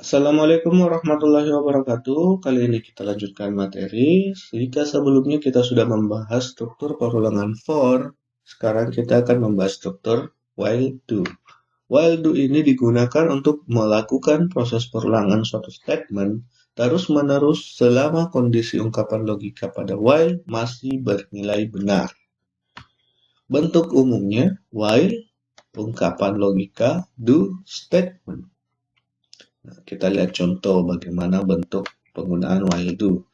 Assalamualaikum warahmatullahi wabarakatuh. Kali ini kita lanjutkan materi. Jika sebelumnya kita sudah membahas struktur perulangan for, sekarang kita akan membahas struktur while do. While do ini digunakan untuk melakukan proses perulangan suatu statement terus-menerus selama kondisi ungkapan logika pada while masih bernilai benar. Bentuk umumnya while, ungkapan logika, do, statement. Nah, kita lihat contoh bagaimana bentuk penggunaan while do.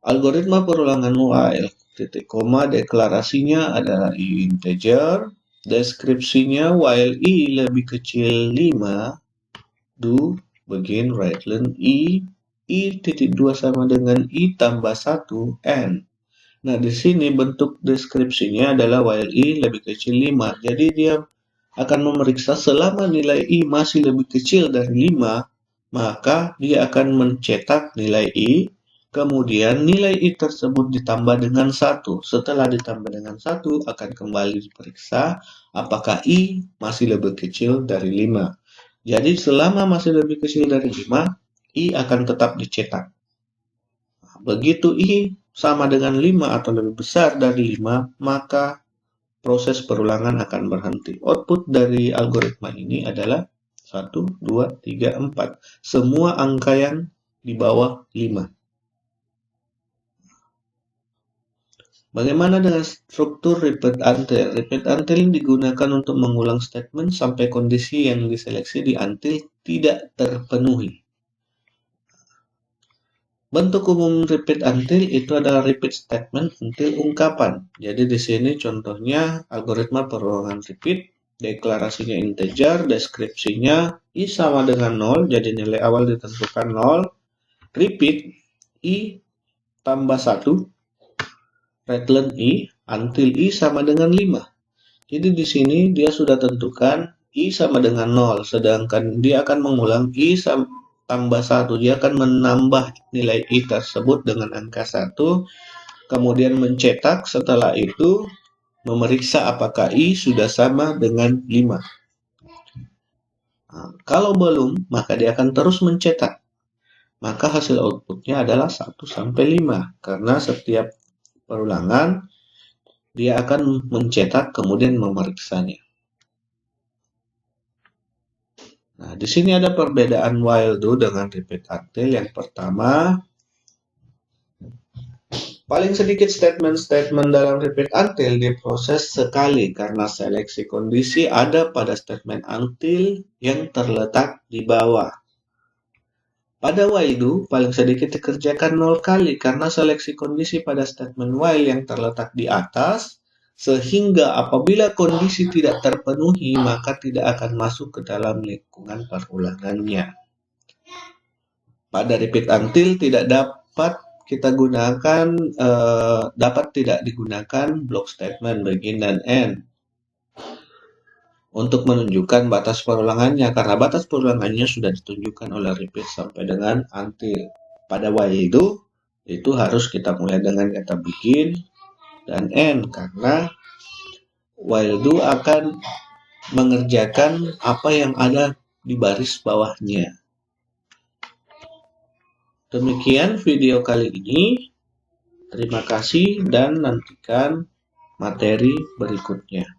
Algoritma perulangan while, titik koma deklarasinya adalah i integer, deskripsinya while i lebih kecil 5, do begin right len i titik 2 sama dengan i tambah 1, and. Nah, di sini bentuk deskripsinya adalah while i lebih kecil 5. Jadi dia akan memeriksa selama nilai i masih lebih kecil dari 5, maka dia akan mencetak nilai i, kemudian nilai i tersebut ditambah dengan 1. Setelah ditambah dengan 1, akan kembali diperiksa apakah i masih lebih kecil dari 5. Jadi selama masih lebih kecil dari 5, i akan tetap dicetak. Begitu i sama dengan 5 atau lebih besar dari 5, maka proses perulangan akan berhenti. Output dari algoritma ini adalah 1, 2, 3, 4. Semua angka yang di bawah 5. Bagaimana dengan struktur repeat until? Repeat until digunakan untuk mengulang statement sampai kondisi yang diseleksi di until tidak terpenuhi. Bentuk umum repeat until itu adalah repeat statement until ungkapan. Jadi di sini contohnya algoritma perulangan repeat, deklarasinya integer, deskripsinya i sama dengan 0, jadi nilai awal ditentukan 0, repeat i tambah 1, right len i until i sama dengan 5. Jadi di sini dia sudah tentukan i sama dengan 0, sedangkan dia akan mengulang i tambah 1, dia akan menambah nilai i tersebut dengan angka 1, kemudian mencetak, setelah itu memeriksa apakah i sudah sama dengan 5. Nah, kalau belum, maka dia akan terus mencetak. Maka hasil outputnya adalah 1 sampai 5, karena setiap perulangan dia akan mencetak kemudian memeriksanya. Nah, di sini ada perbedaan while do dengan repeat until. Yang pertama, paling sedikit statement-statement dalam repeat until diproses sekali karena seleksi kondisi ada pada statement until yang terletak di bawah. Pada while do, paling sedikit dikerjakan 0 kali karena seleksi kondisi pada statement while yang terletak di atas, sehingga apabila kondisi tidak terpenuhi, maka tidak akan masuk ke dalam lingkungan perulangannya. Pada repeat until tidak dapat kita gunakan, tidak digunakan block statement begin dan end untuk menunjukkan batas perulangannya, karena batas perulangannya sudah ditunjukkan oleh repeat sampai dengan until. Pada while itu harus kita mulai dengan kata begin dan end, karena while do akan mengerjakan apa yang ada di baris bawahnya. Demikian video kali ini. Terima kasih dan nantikan materi berikutnya.